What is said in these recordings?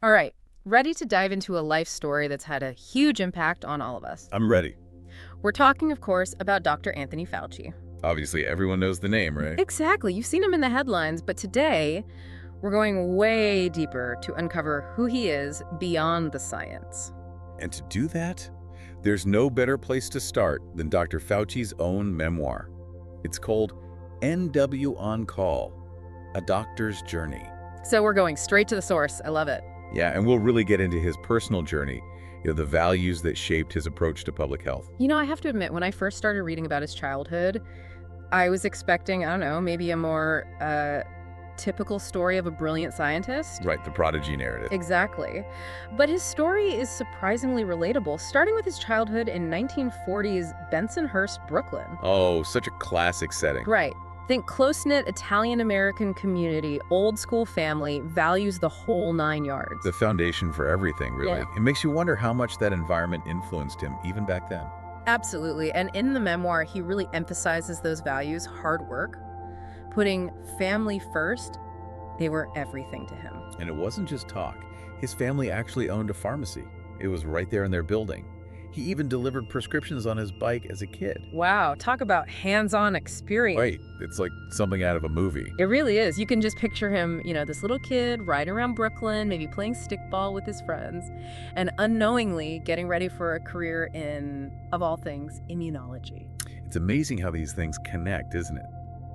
All right, ready to dive into a life story that's had a huge impact on all of us. I'm ready. We're talking, of course, about Dr. Anthony Fauci. Obviously, everyone knows the name, right? Exactly, you've seen him in the headlines, but today we're going way deeper to uncover who he is beyond the science. And to do that, there's no better place to start than Dr. Fauci's own memoir. It's called NW On Call, A Doctor's Journey. So we're going straight to the source. I love it. Yeah, and we'll really get into his personal journey, the values that shaped his approach to public health. You know, I have to admit, when I first started reading about his childhood, I was expecting, I don't know, maybe a more typical story of a brilliant scientist. Right, the prodigy narrative. Exactly. But his story is surprisingly relatable, starting with his childhood in 1940s Bensonhurst, Brooklyn. Oh, such a classic setting. Right. Think close-knit Italian-American community, old-school family, values the whole 9 yards. The foundation for everything, really. Yeah. It makes you wonder how much that environment influenced him, even back then. Absolutely. And in the memoir, he really emphasizes those values: hard work, putting family first. They were everything to him. And it wasn't just talk. His family actually owned a pharmacy. It was right there in their building. He even delivered prescriptions on his bike as a kid. Wow, talk about hands-on experience. Wait, it's like something out of a movie. It really is. You can just picture him, this little kid riding around Brooklyn, maybe playing stickball with his friends, and unknowingly getting ready for a career in, of all things, immunology. It's amazing how these things connect, isn't it?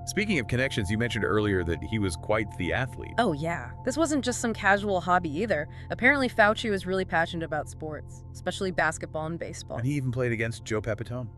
Speaking of connections, you mentioned earlier that he was quite the athlete. Oh yeah, this wasn't just some casual hobby either. Apparently Fauci was really passionate about sports, especially basketball and baseball. And he even played against Joe Pepitone,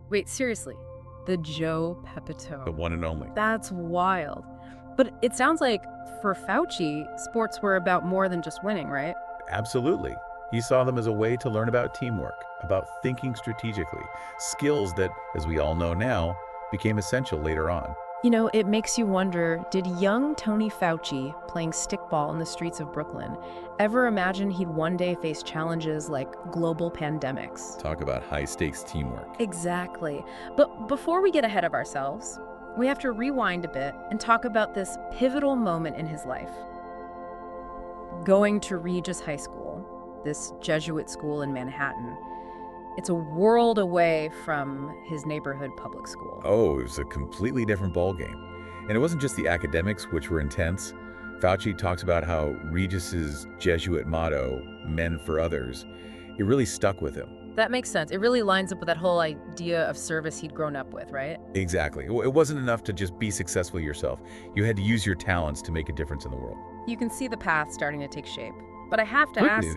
Wait, seriously? The Joe Pepitone. the one and only. That's wild. But it sounds like for Fauci, sports were about more than just winning, right? Absolutely. He saw them as a way to learn about teamwork, about thinking strategically, skills that, as we all know now, became essential later on. You know, it makes you wonder, did young Tony Fauci, playing stickball in the streets of Brooklyn, ever imagine he'd one day face challenges like global pandemics? Talk about high-stakes teamwork. Exactly. But before we get ahead of ourselves, we have to rewind a bit and talk about this pivotal moment in his life. Going to Regis High School, this Jesuit school in Manhattan. It's a world away from his neighborhood public school. Oh, it was a completely different ballgame. And it wasn't just the academics, which were intense. Fauci talks about how Regis's Jesuit motto, men for others, it really stuck with him. That makes sense. It really lines up with that whole idea of service he'd grown up with, right? Exactly. It wasn't enough to just be successful yourself. You had to use your talents to make a difference in the world. You can see the path starting to take shape. But I have to ask,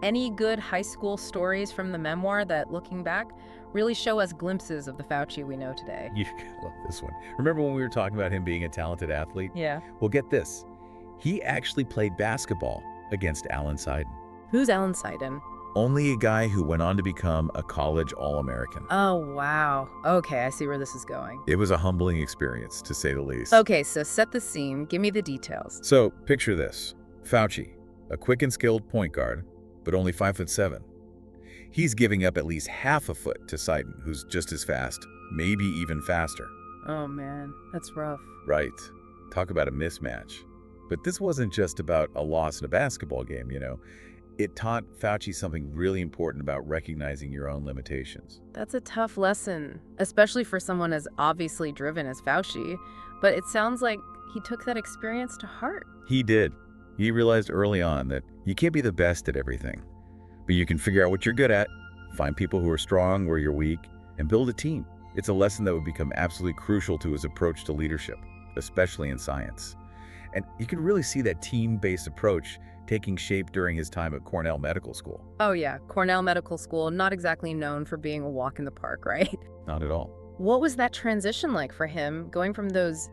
any good high school stories from the memoir that, looking back, really show us glimpses of the Fauci we know today? You love this one. Remember when we were talking about him being a talented athlete? Yeah. Well, get this. He actually played basketball against Alan Seiden. Who's Alan Seiden? Only a guy who went on to become a college All-American. Oh, wow. Okay, I see where this is going. It was a humbling experience, to say the least. Okay, so set the scene. Give me the details. So, picture this. Fauci, a quick and skilled point guard, but only 5'7". He's giving up at least half a foot to Seiden, who's just as fast, maybe even faster. Oh, man, that's rough. Right. Talk about a mismatch. But this wasn't just about a loss in a basketball game, It taught Fauci something really important about recognizing your own limitations. That's a tough lesson, especially for someone as obviously driven as Fauci. But it sounds like he took that experience to heart. He did. He realized early on that you can't be the best at everything, but you can figure out what you're good at, find people who are strong where you're weak, and build a team. It's a lesson that would become absolutely crucial to his approach to leadership, especially in science. And you can really see that team-based approach taking shape during his time at Cornell Medical School. Oh yeah, Cornell Medical School, not exactly known for being a walk in the park, right? Not at all. What was that transition like for him, going from those,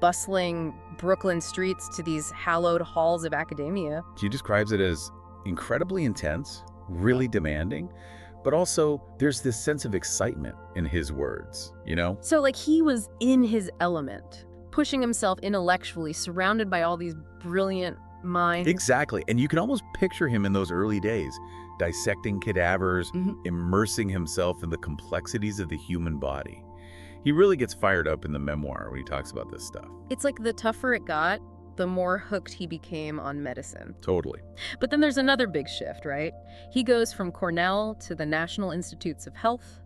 bustling Brooklyn streets to these hallowed halls of academia? He describes it as incredibly intense, really demanding, but also there's this sense of excitement in his words, So like he was in his element, pushing himself intellectually, surrounded by all these brilliant minds. Exactly. And you can almost picture him in those early days, dissecting cadavers, immersing himself in the complexities of the human body. He really gets fired up in the memoir when he talks about this stuff. It's like the tougher it got, the more hooked he became on medicine. Totally. But then there's another big shift, right? He goes from Cornell to the National Institutes of Health,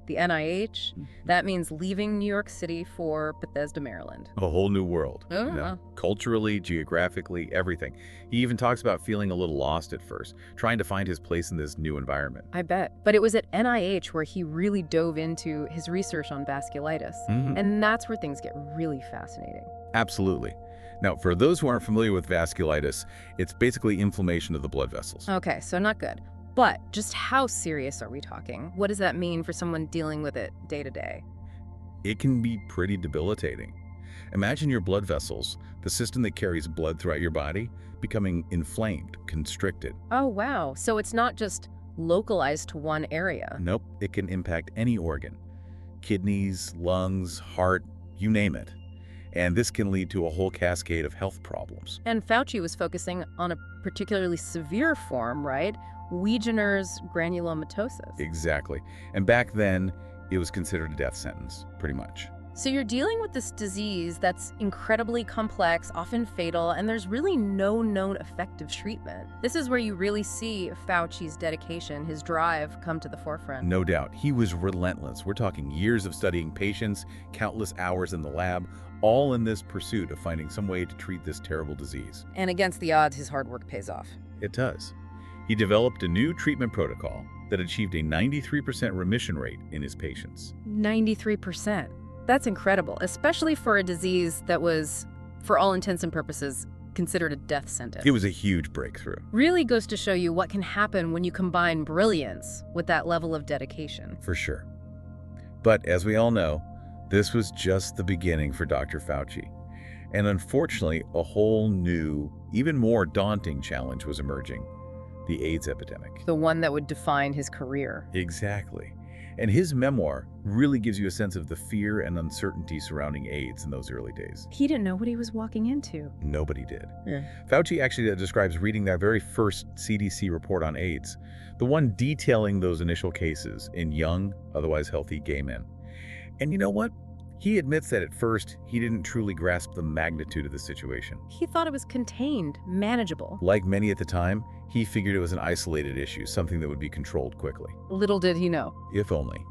the NIH. That means leaving New York City for Bethesda, Maryland. A whole new world. Oh, you know, wow. culturally, geographically, everything. He even talks about feeling a little lost at first, trying to find his place in this new environment. I bet. But it was at NIH where he really dove into his research on vasculitis. And that's where things get really fascinating. Absolutely. Now, for those who aren't familiar with vasculitis, it's basically inflammation of the blood vessels. Okay, so not good. But just how serious are we talking? What does that mean for someone dealing with it day to day? It can be pretty debilitating. Imagine your blood vessels, the system that carries blood throughout your body, becoming inflamed, constricted. Oh, wow. So it's not just localized to one area. Nope, it can impact any organ. Kidneys, lungs, heart, you name it. And this can lead to a whole cascade of health problems. And Fauci was focusing on a particularly severe form, right? Wegener's granulomatosis. Exactly. And back then, it was considered a death sentence, pretty much. So you're dealing with this disease that's incredibly complex, often fatal, and there's really no known effective treatment. This is where you really see Fauci's dedication, his drive come to the forefront. No doubt. He was relentless. We're talking years of studying patients, countless hours in the lab, all in this pursuit of finding some way to treat this terrible disease. And against the odds, his hard work pays off. It does. He developed a new treatment protocol that achieved a 93% remission rate in his patients. 93%. That's incredible, especially for a disease that was, for all intents and purposes, considered a death sentence. It was a huge breakthrough. Really goes to show you what can happen when you combine brilliance with that level of dedication. For sure. But as we all know, this was just the beginning for Dr. Fauci. And unfortunately, a whole new, even more daunting challenge was emerging: the AIDS epidemic. The one that would define his career. Exactly. And his memoir really gives you a sense of the fear and uncertainty surrounding AIDS in those early days. He didn't know what he was walking into. Nobody did. Yeah. Fauci actually describes reading that very first CDC report on AIDS, the one detailing those initial cases in young, otherwise healthy gay men. And you know what? He admits that at first, he didn't truly grasp the magnitude of the situation. He thought it was contained, manageable. Like many at the time, he figured it was an isolated issue, something that would be controlled quickly. Little did he know. If only.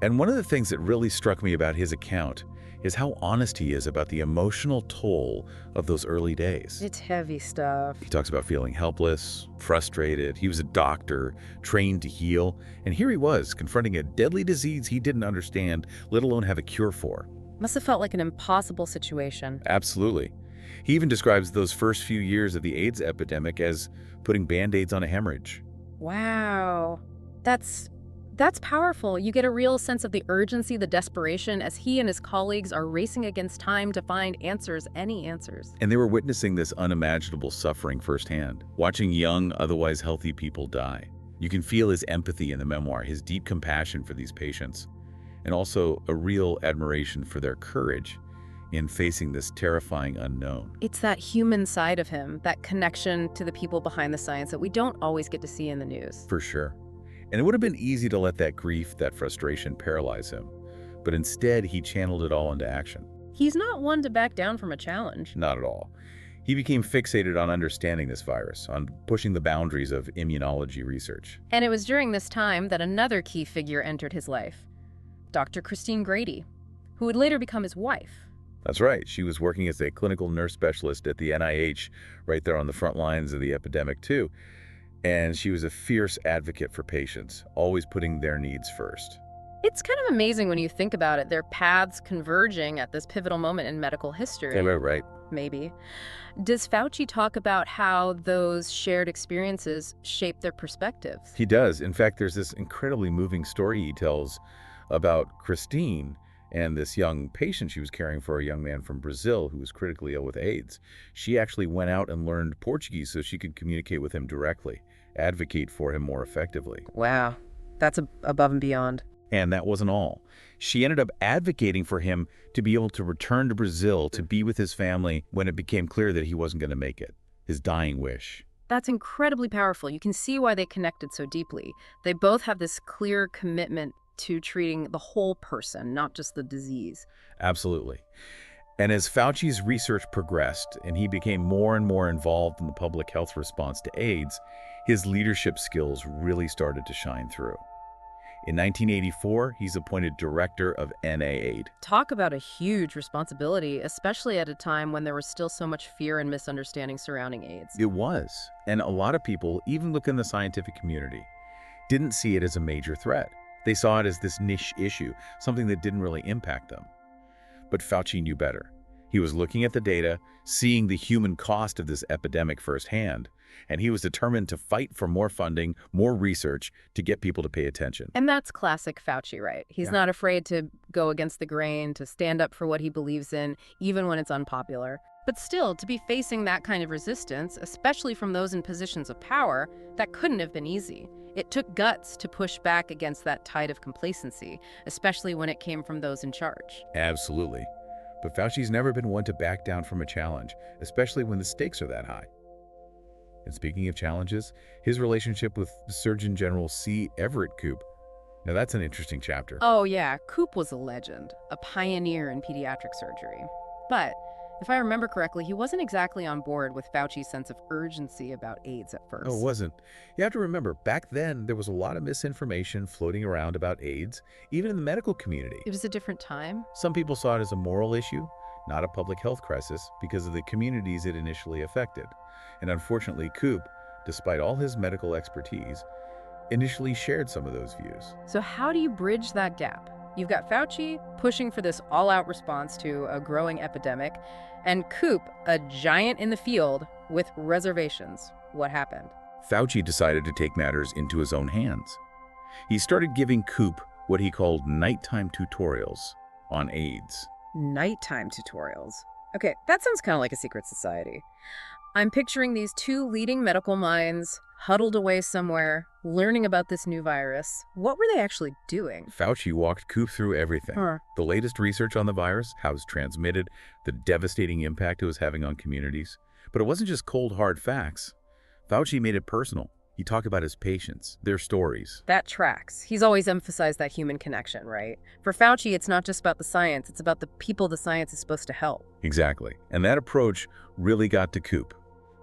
And one of the things that really struck me about his account is how honest he is about the emotional toll of those early days. It's heavy stuff. He talks about feeling helpless, frustrated. He was a doctor, trained to heal. And here he was, confronting a deadly disease he didn't understand, let alone have a cure for. Must have felt like an impossible situation. Absolutely. He even describes those first few years of the AIDS epidemic as putting Band-Aids on a hemorrhage. Wow. That's powerful. You get a real sense of the urgency, the desperation, as he and his colleagues are racing against time to find answers, any answers. And they were witnessing this unimaginable suffering firsthand, watching young, otherwise healthy people die. You can feel his empathy in the memoir, his deep compassion for these patients, and also a real admiration for their courage in facing this terrifying unknown. It's that human side of him, that connection to the people behind the science that we don't always get to see in the news. For sure. And it would have been easy to let that grief, that frustration paralyze him. But instead, he channeled it all into action. He's not one to back down from a challenge. Not at all. He became fixated on understanding this virus, on pushing the boundaries of immunology research. And it was during this time that another key figure entered his life, Dr. Christine Grady, who would later become his wife. That's right. She was working as a clinical nurse specialist at the NIH, right there on the front lines of the epidemic, too. And she was a fierce advocate for patients, always putting their needs first. It's kind of amazing when you think about it, their paths converging at this pivotal moment in medical history. Yeah, right. Maybe. Does Fauci talk about how those shared experiences shape their perspectives? He does. In fact, there's this incredibly moving story he tells about Christine and this young patient she was caring for, a young man from Brazil who was critically ill with AIDS. She actually went out and learned Portuguese so she could communicate with him directly, advocate for him more effectively. Wow, that's above and beyond. And that wasn't all. She ended up advocating for him to be able to return to Brazil to be with his family when it became clear that he wasn't going to make it, his dying wish. That's incredibly powerful. You can see why they connected so deeply. They both have this clear commitment to treating the whole person, not just the disease. Absolutely. And as Fauci's research progressed and he became more and more involved in the public health response to AIDS, his leadership skills really started to shine through. In 1984, he's appointed director of NIAID. Talk about a huge responsibility, especially at a time when there was still so much fear and misunderstanding surrounding AIDS. It was, and a lot of people, even within the scientific community, didn't see it as a major threat. They saw it as this niche issue, something that didn't really impact them. But Fauci knew better. He was looking at the data, seeing the human cost of this epidemic firsthand, and he was determined to fight for more funding, more research, to get people to pay attention. And that's classic Fauci, right? He's not afraid to go against the grain, to stand up for what he believes in, even when it's unpopular. But still, to be facing that kind of resistance, especially from those in positions of power, that couldn't have been easy. It took guts to push back against that tide of complacency, especially when it came from those in charge. Absolutely. But Fauci's never been one to back down from a challenge, especially when the stakes are that high. And speaking of challenges, his relationship with Surgeon General C. Everett Koop. Now that's an interesting chapter. Oh yeah, Koop was a legend, a pioneer in pediatric surgery. But if I remember correctly, he wasn't exactly on board with Fauci's sense of urgency about AIDS at first. Oh, it wasn't. You have to remember, back then, there was a lot of misinformation floating around about AIDS, even in the medical community. It was a different time. Some people saw it as a moral issue, not a public health crisis, because of the communities it initially affected. And unfortunately, Koop, despite all his medical expertise, initially shared some of those views. So how do you bridge that gap? You've got Fauci pushing for this all-out response to a growing epidemic, and Koop, a giant in the field, with reservations. What happened? Fauci decided to take matters into his own hands. He started giving Koop what he called nighttime tutorials on AIDS. Nighttime tutorials. Okay, that sounds kind of like a secret society. I'm picturing these two leading medical minds huddled away somewhere, learning about this new virus. What were they actually doing? Fauci walked Koop through everything. The latest research on the virus, how it's transmitted, the devastating impact it was having on communities. But it wasn't just cold, hard facts. Fauci made it personal. He talked about his patients, their stories. That tracks. He's always emphasized that human connection, right? For Fauci, it's not just about the science, it's about the people the science is supposed to help. Exactly. And that approach really got to Koop.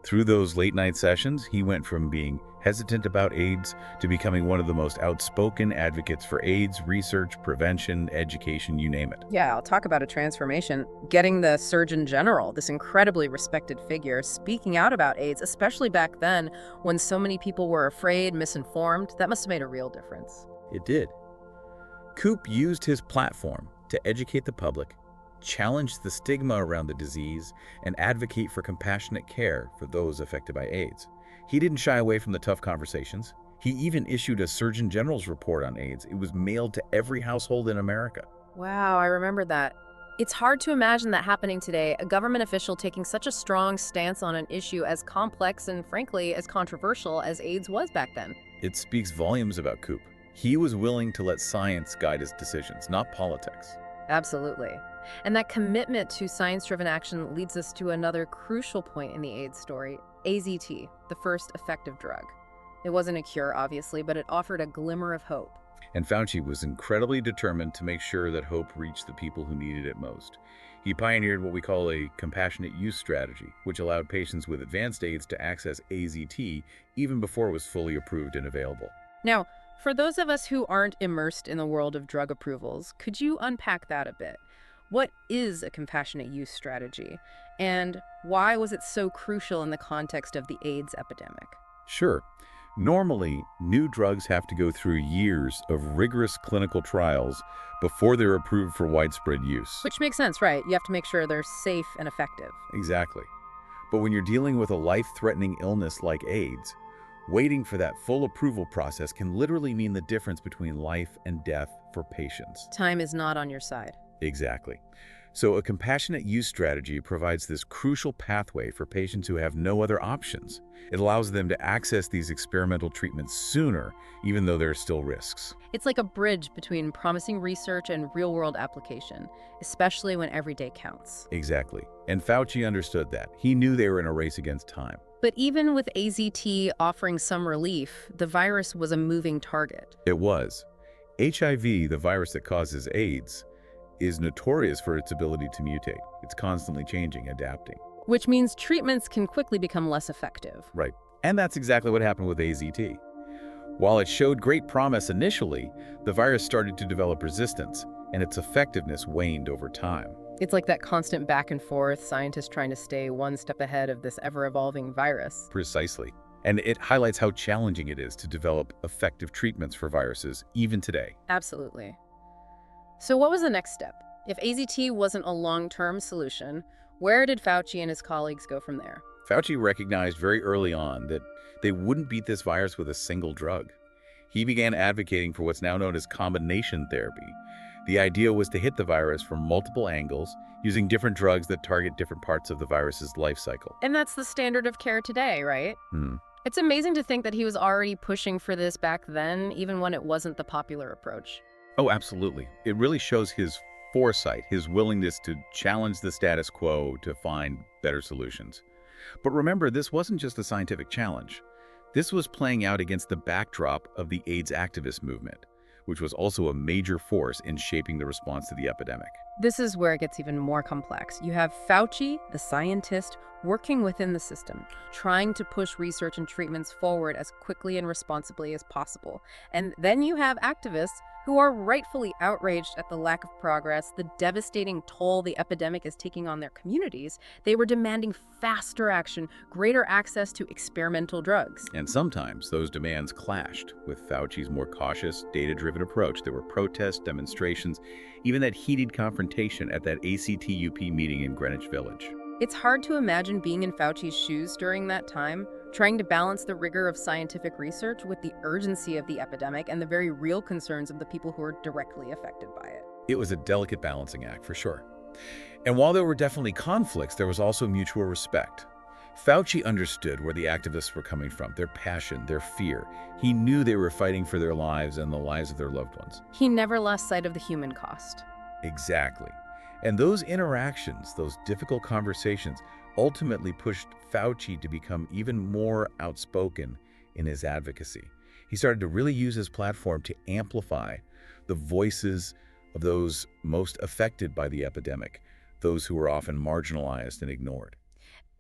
Through those late-night sessions, he went from being hesitant about AIDS to becoming one of the most outspoken advocates for AIDS, research, prevention, education, you name it. Yeah, I'll talk about a transformation. Getting the Surgeon General, this incredibly respected figure, speaking out about AIDS, especially back then when so many people were afraid, misinformed, that must have made a real difference. It did. Koop used his platform to educate the public, challenge the stigma around the disease, and advocate for compassionate care for those affected by AIDS. He didn't shy away from the tough conversations. He even issued a Surgeon General's report on AIDS. It was mailed to every household in America. Wow, I remember that. It's hard to imagine that happening today, a government official taking such a strong stance on an issue as complex and, frankly, as controversial as AIDS was back then. It speaks volumes about Koop. He was willing to let science guide his decisions, not politics. Absolutely. And that commitment to science-driven action leads us to another crucial point in the AIDS story, AZT, the first effective drug. It wasn't a cure, obviously, but it offered a glimmer of hope. And Fauci was incredibly determined to make sure that hope reached the people who needed it most. He pioneered what we call a compassionate use strategy, which allowed patients with advanced AIDS to access AZT even before it was fully approved and available. Now, for those of us who aren't immersed in the world of drug approvals, could you unpack that a bit? What is a compassionate use strategy, and why was it so crucial in the context of the AIDS epidemic? Sure. Normally, new drugs have to go through years of rigorous clinical trials before they're approved for widespread use. Which makes sense, right? You have to make sure they're safe and effective. Exactly. But when you're dealing with a life-threatening illness like AIDS, waiting for that full approval process can literally mean the difference between life and death for patients. Time is not on your side. Exactly. So a compassionate use strategy provides this crucial pathway for patients who have no other options. It allows them to access these experimental treatments sooner, even though there are still risks. It's like a bridge between promising research and real-world application, especially when every day counts. Exactly. And Fauci understood that. He knew they were in a race against time. But even with AZT offering some relief, the virus was a moving target. It was. HIV, the virus that causes AIDS, is notorious for its ability to mutate. It's constantly changing, adapting. Which means treatments can quickly become less effective. Right. And that's exactly what happened with AZT. While it showed great promise initially, the virus started to develop resistance, and its effectiveness waned over time. It's like that constant back and forth, scientists trying to stay one step ahead of this ever-evolving virus. Precisely. And it highlights how challenging it is to develop effective treatments for viruses, even today. Absolutely. So what was the next step? If AZT wasn't a long-term solution, where did Fauci and his colleagues go from there? Fauci recognized very early on that they wouldn't beat this virus with a single drug. He began advocating for what's now known as combination therapy. The idea was to hit the virus from multiple angles, using different drugs that target different parts of the virus's life cycle. And that's the standard of care today, right? Hmm. It's amazing to think that he was already pushing for this back then, even when it wasn't the popular approach. Oh, absolutely. It really shows his foresight, his willingness to challenge the status quo to find better solutions. But remember, this wasn't just a scientific challenge. This was playing out against the backdrop of the AIDS activist movement, which was also a major force in shaping the response to the epidemic. This is where it gets even more complex. You have Fauci, the scientist, working within the system, trying to push research and treatments forward as quickly and responsibly as possible. And then you have activists who are rightfully outraged at the lack of progress, the devastating toll the epidemic is taking on their communities. They were demanding faster action, greater access to experimental drugs. And sometimes those demands clashed with Fauci's more cautious, data-driven approach. There were protests, demonstrations, even that heated confrontation at that ACTUP meeting in Greenwich Village. It's hard to imagine being in Fauci's shoes during that time, trying to balance the rigor of scientific research with the urgency of the epidemic and the very real concerns of the people who are directly affected by it. It was a delicate balancing act, for sure. And while there were definitely conflicts, there was also mutual respect. Fauci understood where the activists were coming from, their passion, their fear. He knew they were fighting for their lives and the lives of their loved ones. He never lost sight of the human cost. Exactly. And those interactions, those difficult conversations, ultimately pushed Fauci to become even more outspoken in his advocacy. He started to really use his platform to amplify the voices of those most affected by the epidemic, those who were often marginalized and ignored.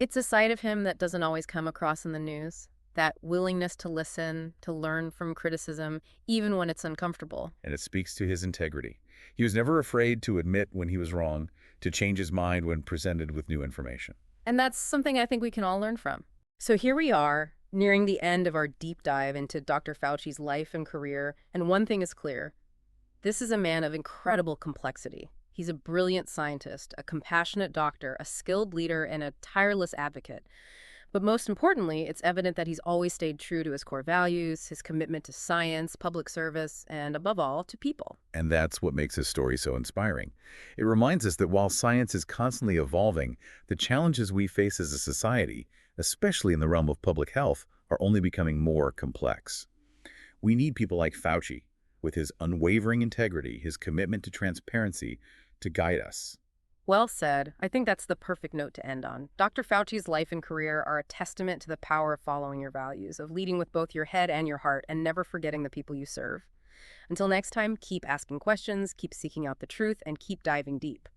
It's a side of him that doesn't always come across in the news, that willingness to listen, to learn from criticism, even when it's uncomfortable. And it speaks to his integrity. He was never afraid to admit when he was wrong, to change his mind when presented with new information. And that's something I think we can all learn from. So here we are, nearing the end of our deep dive into Dr. Fauci's life and career, and one thing is clear. This is a man of incredible complexity. He's a brilliant scientist, a compassionate doctor, a skilled leader, and a tireless advocate. But most importantly, it's evident that he's always stayed true to his core values, his commitment to science, public service, and above all, to people. And that's what makes his story so inspiring. It reminds us that while science is constantly evolving, the challenges we face as a society, especially in the realm of public health, are only becoming more complex. We need people like Fauci, with his unwavering integrity, his commitment to transparency, to guide us. Well said. I think that's the perfect note to end on. Dr. Fauci's life and career are a testament to the power of following your values, of leading with both your head and your heart, and never forgetting the people you serve. Until next time, keep asking questions, keep seeking out the truth, and keep diving deep.